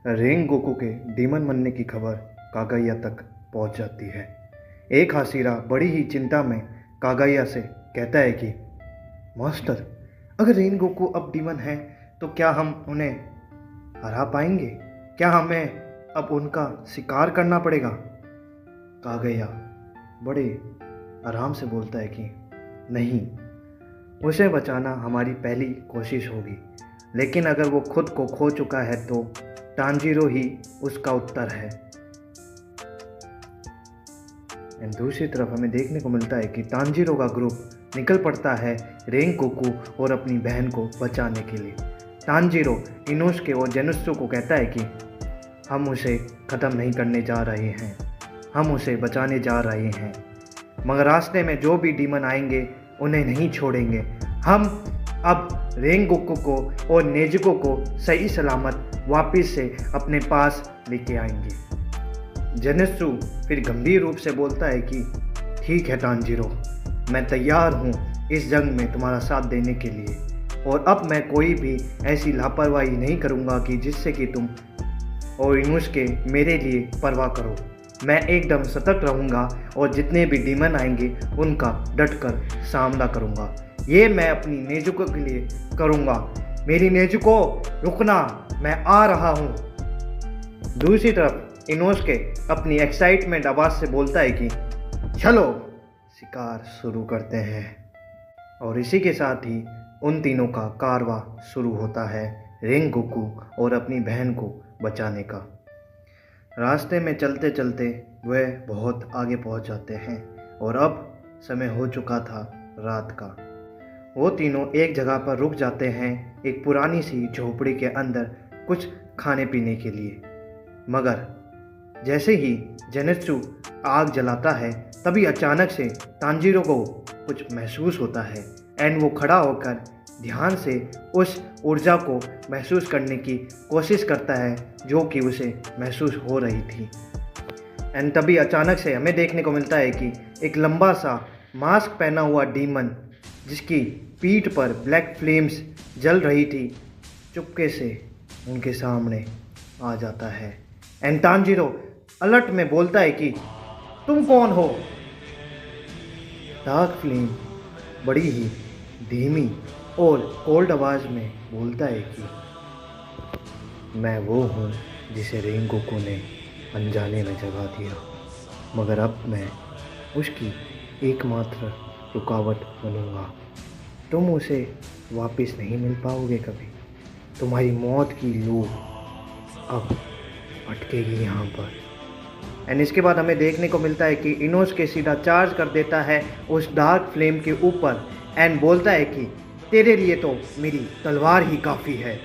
रेंग गोकू के डीमन बनने की खबर कागाया तक पहुंच जाती है। एक हाशिरा बड़ी ही चिंता में कागाया से कहता है कि मास्टर, अगर रेन गोकू अब डीमन है तो क्या हम उन्हें हरा पाएंगे? क्या हमें अब उनका शिकार करना पड़ेगा? कागाया बड़े आराम से बोलता है कि नहीं, उसे बचाना हमारी पहली कोशिश होगी, लेकिन अगर वो खुद को खो चुका है तो तांजीरो ही उसका उत्तर है। दूसरी तरफ हमें देखने को मिलता है कि तांजीरो का ग्रुप निकल पड़ता है रेंग गोकू और अपनी बहन को बचाने के लिए। तांजीरो इनोसुके और जेनुत्सु को कहता है कि हम उसे ख़त्म नहीं करने जा रहे हैं, हम उसे बचाने जा रहे हैं, मगर रास्ते में जो भी डीमन आएंगे उन्हें नहीं छोड़ेंगे। हम अब रेंग गोकू को और नेजुको को सही सलामत वापस से अपने पास लेके आएंगे। जेनुत्सु फिर गंभीर रूप से बोलता है कि ठीक है तांजीरो, मैं तैयार हूँ इस जंग में तुम्हारा साथ देने के लिए, और अब मैं कोई भी ऐसी लापरवाही नहीं करूँगा कि जिससे कि तुम और इनोसुके मेरे लिए परवाह करो। मैं एकदम सतर्क रहूँगा और जितने भी डीमन आएंगे उनका डटकर सामना करूँगा। ये मैं अपनी नेजुको के लिए करूँगा। मेरी नेजुको, रुकना, मैं आ रहा हूँ। दूसरी तरफ इनोसुके अपनी एक्साइटमेंट आवाज़ से बोलता है कि चलो शिकार शुरू करते हैं। और इसी के साथ ही उन तीनों का कारवां शुरू होता है रेंग गोकू और अपनी बहन को बचाने का। रास्ते में चलते चलते वह बहुत आगे पहुंच जाते हैं और अब समय हो चुका था रात का। वो तीनों एक जगह पर रुक जाते हैं, एक पुरानी सी झोपड़ी के अंदर कुछ खाने पीने के लिए। मगर जैसे ही जेनुत्सु आग जलाता है तभी अचानक से तांजीरो को कुछ महसूस होता है एंड वो खड़ा होकर ध्यान से उस ऊर्जा को महसूस करने की कोशिश करता है जो कि उसे महसूस हो रही थी। एंड तभी अचानक से हमें देखने को मिलता है कि एक लंबा सा मास्क पहना हुआ डीमन, जिसकी पीठ पर ब्लैक फ्लेम्स जल रही थी, चुपके से उनके सामने आ जाता है। एंड तांजीरो अलर्ट में बोलता है कि तुम कौन हो? डार्क फ्लेम बड़ी ही धीमी और कोल्ड आवाज़ में बोलता है कि मैं वो हूँ जिसे रेंग गोकू ने अनजाने में जगा दिया, मगर अब मैं उसकी एकमात्र रुकावट बनूंगा। तुम उसे वापस नहीं मिल पाओगे कभी। तुम्हारी मौत की लूट अब अटकेगी यहाँ पर। एंड इसके बाद हमें देखने को मिलता है कि इनोसुके सीधा चार्ज कर देता है उस डार्क फ्लेम के ऊपर एंड बोलता है कि तेरे लिए तो मेरी तलवार ही काफ़ी है।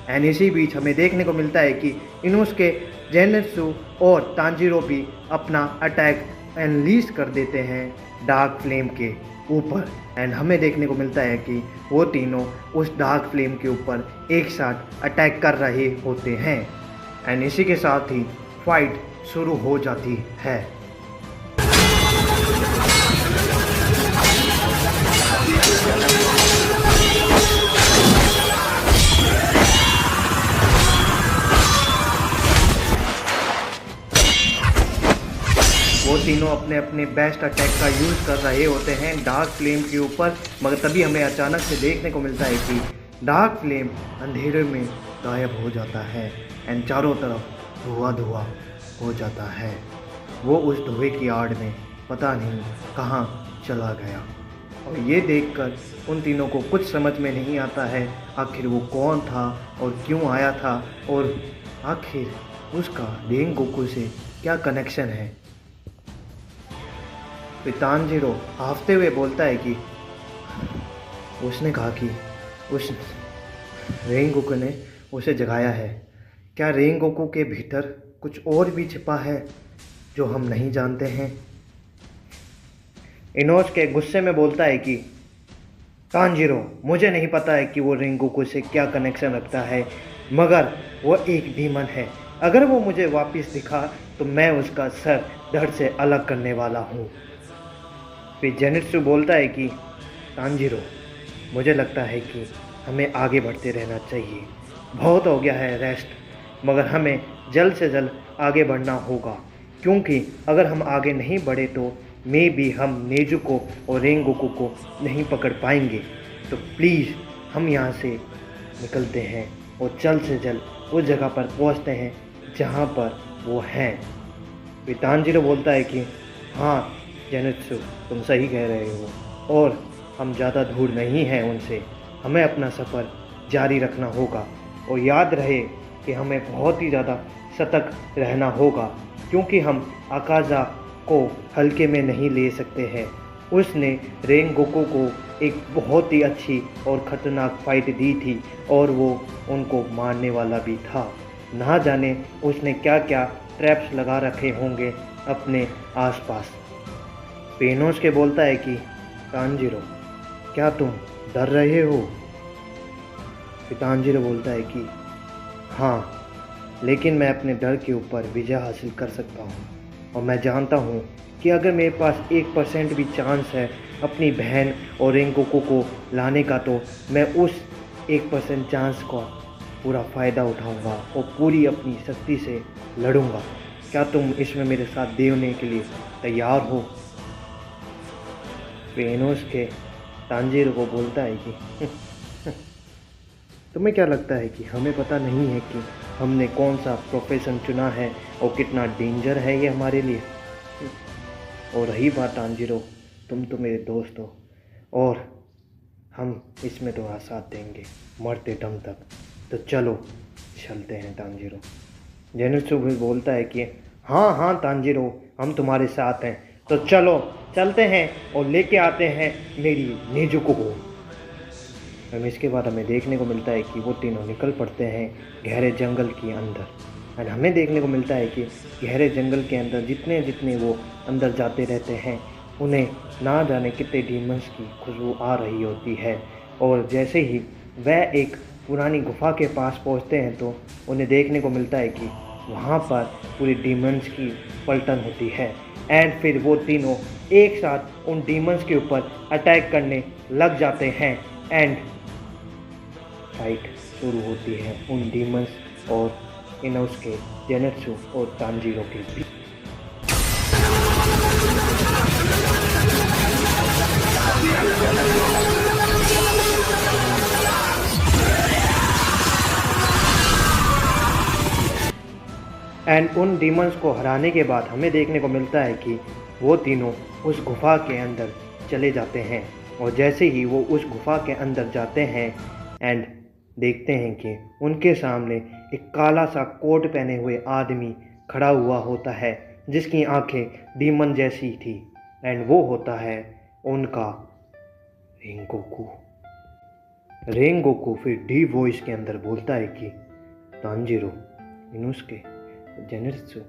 एंड इसी बीच हमें देखने को मिलता है कि इनोसुके, जेनुत्सु और तांजीरो भी अपना अटैक अनलीश कर देते हैं डार्क फ्लेम के ऊपर। एंड हमें देखने को मिलता है कि वो तीनों उस डार्क फ्लेम के ऊपर एक साथ अटैक कर रहे होते हैं। एंड इसी के साथ ही फाइट शुरू हो जाती है। वो तीनों अपने अपने बेस्ट अटैक का यूज़ कर रहे होते हैं डार्क फ्लेम के ऊपर, मगर तभी हमें अचानक से देखने को मिलता है कि डार्क फ्लेम अंधेरे में गायब हो जाता है एंड चारों तरफ धुआं धुआं हो जाता है। वो उस धुएं की आड़ में पता नहीं कहाँ चला गया। और ये देखकर उन तीनों को कुछ समझ में नहीं आता है आखिर वो कौन था और क्यों आया था, और आखिर उसका रेंग गोकू से क्या कनेक्शन है। फिर तांजीरो हाफते हुए बोलता है कि उसने कहा कि उस रेंग गोकू ने उसे जगाया है। क्या रेंग गोकू के भीतर कुछ और भी छिपा है जो हम नहीं जानते हैं? इनोसुके गुस्से में बोलता है कि तांजीरो, मुझे नहीं पता है कि वो रेंग गोकू से क्या कनेक्शन रखता है, मगर वो एक डीमन है। अगर वो मुझे वापस दिखा तो मैं उसका सर धड़ से अलग करने वाला हूँ। फिर जेनुत्सु बोलता है कि तांजीरो, मुझे लगता है कि हमें आगे बढ़ते रहना चाहिए। बहुत हो गया है रेस्ट। मगर हमें जल्द से जल्द आगे बढ़ना होगा, क्योंकि अगर हम आगे नहीं बढ़े तो मे भी हम नेजुको और रेंगोकू को नहीं पकड़ पाएंगे। तो प्लीज़ हम यहाँ से निकलते हैं और जल्द से जल्द उस जगह पर पहुँचते हैं जहाँ पर वो हैं। फिर तानजीरो बोलता है कि हाँ जेनित्सु, तुम सही कह रहे हो और हम ज़्यादा दूर नहीं हैं उनसे, हमें अपना सफ़र जारी रखना होगा। और याद रहे कि हमें बहुत ही ज़्यादा सतर्क रहना होगा, क्योंकि हम अकाज़ा को हल्के में नहीं ले सकते हैं। उसने रेंगोकू को एक बहुत ही अच्छी और ख़तरनाक फाइट दी थी और वो उनको मारने वाला भी था। ना जाने उसने क्या क्या ट्रैप्स लगा रखे होंगे अपने आसपास। पेनोस के बोलता है कि तानजीरो, क्या तुम डर रहे हो? तानजीरो बोलता है कि हाँ, लेकिन मैं अपने डर के ऊपर विजय हासिल कर सकता हूँ और मैं जानता हूँ कि अगर मेरे पास 1% भी चांस है अपनी बहन और रेंगोकू को लाने का, तो मैं उस 1% चांस का पूरा फ़ायदा उठाऊँगा और पूरी अपनी शक्ति से लड़ूँगा। क्या तुम इसमें मेरे साथ देने के लिए तैयार हो? पेनोस के तानजीरो को बोलता है कि तुम्हें क्या लगता है कि हमें पता नहीं है कि हमने कौन सा प्रोफेशन चुना है और कितना डेंजर है ये हमारे लिए? और रही बात तानजीरो, तुम तो मेरे दोस्त हो और हम इसमें तुम्हारा साथ देंगे मरते दम तक। तो चलो चलते हैं तानजीरो। जेनित्सु भी बोलता है कि हाँ हाँ तानजीरो, हम तुम्हारे साथ हैं, तो चलो चलते हैं और लेके आते हैं मेरी नेजुको को। और इसके बाद हमें देखने को मिलता है कि वो तीनों निकल पड़ते हैं गहरे जंगल के अंदर। और हमें देखने को मिलता है कि गहरे जंगल के अंदर जितने जितने वो अंदर जाते रहते हैं, उन्हें ना जाने कितने डीमंस की खुशबू आ रही होती है। और जैसे ही वह एक पुरानी गुफा के पास पहुंचते हैं तो उन्हें देखने को मिलता है कि वहाँ पर पूरी डीमंस की पलटन होती है। एंड फिर वो तीनों एक साथ उन डीमंस के ऊपर अटैक करने लग जाते हैं एंड फाइट शुरू होती है उन डीमंस और इनोस के, जेनित्सु और तानजीरो के बीच। एंड उन डीमंस को हराने के बाद हमें देखने को मिलता है कि वो तीनों उस गुफा के अंदर चले जाते हैं। और जैसे ही वो उस गुफा के अंदर जाते हैं एंड देखते हैं कि उनके सामने एक काला सा कोट पहने हुए आदमी खड़ा हुआ होता है, जिसकी आंखें डीमन जैसी थी। एंड वो होता है उनका रेंगोकू। रेंगोकू फिर डी वॉइस के अंदर बोलता है कि तानजीरो, इनुस्के, जेनित्सु,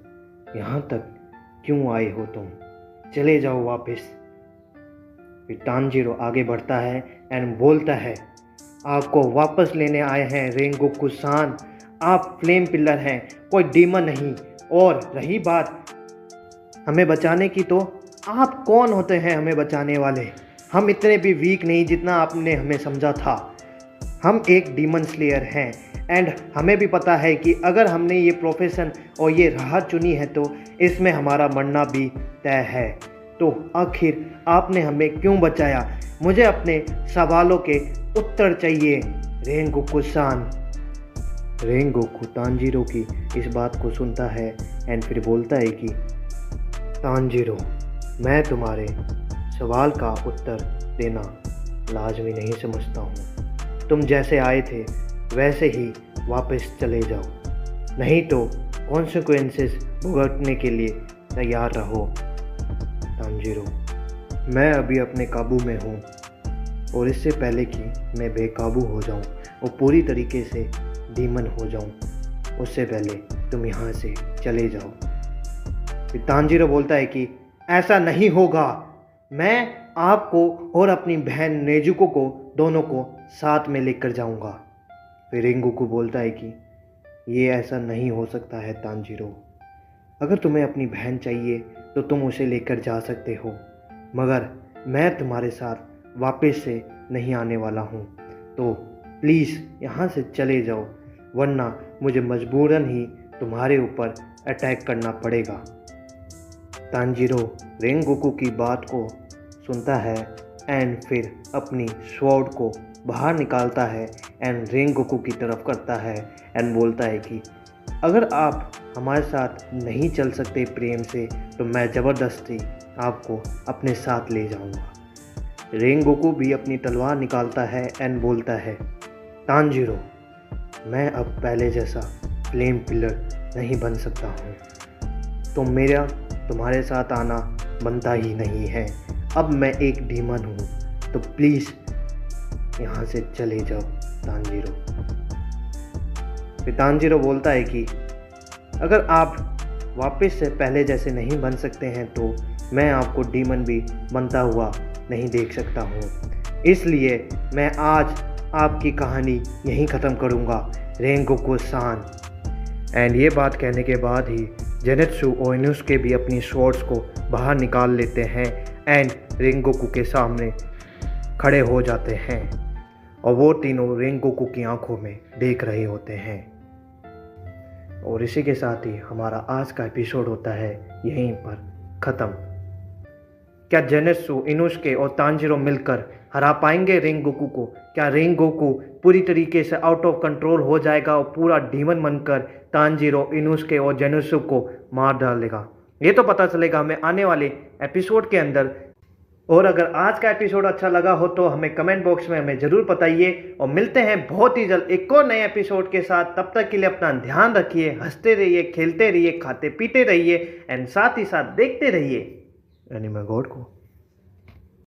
यहाँ तक क्यों आए हो तुम? चले जाओ वापस। फिर तानजीरो आगे बढ़ता है एंड बोलता है, आपको वापस लेने आए हैं रेंगोकू सान, आप फ्लेम पिलर हैं, कोई डीमन नहीं। और रही बात हमें बचाने की, तो आप कौन होते हैं हमें बचाने वाले? हम इतने भी वीक नहीं जितना आपने हमें समझा था। हम एक डीमन स्लेयर हैं एंड हमें भी पता है कि अगर हमने ये प्रोफेशन और ये राह चुनी है तो इसमें हमारा मरना भी तय है। तो आखिर आपने हमें क्यों बचाया? मुझे अपने सवालों के उत्तर चाहिए रेंगोकू सान। रेंगोकू तानजीरो की इस बात को सुनता है एंड फिर बोलता है कि तानजीरो, मैं तुम्हारे सवाल का उत्तर देना लाजमी नहीं समझता हूँ। तुम जैसे आए थे वैसे ही वापस चले जाओ, नहीं तो कॉन्सिक्वेंसेस भुगतने के लिए तैयार रहो। तानजीरो, मैं अभी अपने काबू में हूँ और इससे पहले कि मैं बेकाबू हो जाऊँ और पूरी तरीके से डीमन हो जाऊँ, उससे पहले तुम यहाँ से चले जाओ। फिर तानजीरो बोलता है कि ऐसा नहीं होगा, मैं आपको और अपनी बहन नेजुको को दोनों को साथ में लेकर जाऊंगा। फिर रेंगोकू बोलता है कि ये ऐसा नहीं हो सकता है तानजीरो, अगर तुम्हें अपनी बहन चाहिए तो तुम उसे लेकर जा सकते हो, मगर मैं तुम्हारे साथ वापस से नहीं आने वाला हूँ, तो प्लीज़ यहाँ से चले जाओ। वरना मुझे मजबूरन ही तुम्हारे ऊपर अटैक करना पड़ेगा। तांजीरो रेंगोकू की बात को सुनता है एंड फिर अपनी स्वॉर्ड को बाहर निकालता है एंड रेंगोकू की तरफ करता है एंड बोलता है कि अगर आप हमारे साथ नहीं चल सकते प्रेम से तो मैं ज़बरदस्ती आपको अपने साथ ले जाऊंगा। रेंगोकू भी अपनी तलवार निकालता है एंड बोलता है तांजीरो, मैं अब पहले जैसा फ्लेम पिलर नहीं बन सकता हूँ, तो मेरा तुम्हारे साथ आना बनता ही नहीं है। अब मैं एक डीमन हूँ, तो प्लीज़ यहाँ से चले जाओ तांजीरो। फिर तांजीरो बोलता है कि अगर आप वापस से पहले जैसे नहीं बन सकते हैं तो मैं आपको डीमन भी बनता हुआ नहीं देख सकता हूँ, इसलिए मैं आज आपकी कहानी यहीं ख़त्म करूँगा रेंगोकू-सान। एंड ये बात कहने के बाद ही जेनित्सु और इनुसुके भी अपनी स्वॉर्ड्स को बाहर निकाल लेते हैं एंड रेंगोकू के सामने खड़े हो जाते हैं और वो तीनों रेंगोकू की आंखों में देख रहे होते हैं। और इसी के साथ ही हमारा आज का एपिसोड होता है यहीं पर ख़त्म। क्या जेनित्सु, इनुसुके और तांजीरो मिलकर हरा पाएंगे रेंगोकू को? क्या रेंगोकू पूरी तरीके से आउट ऑफ कंट्रोल हो जाएगा और पूरा डीमन बनकर तांजीरो, इनुसुके और जेनित्सु को मार डालेगा? ये तो पता चलेगा हमें आने वाले एपिसोड के अंदर। और अगर आज का एपिसोड अच्छा लगा हो तो हमें कमेंट बॉक्स में हमें ज़रूर बताइए और मिलते हैं बहुत ही जल्द एक और नए एपिसोड के साथ। तब तक के लिए अपना ध्यान रखिए, हंसते रहिए, खेलते रहिए, खाते पीते रहिए एंड साथ ही साथ देखते रहिए एनिमे गॉड को।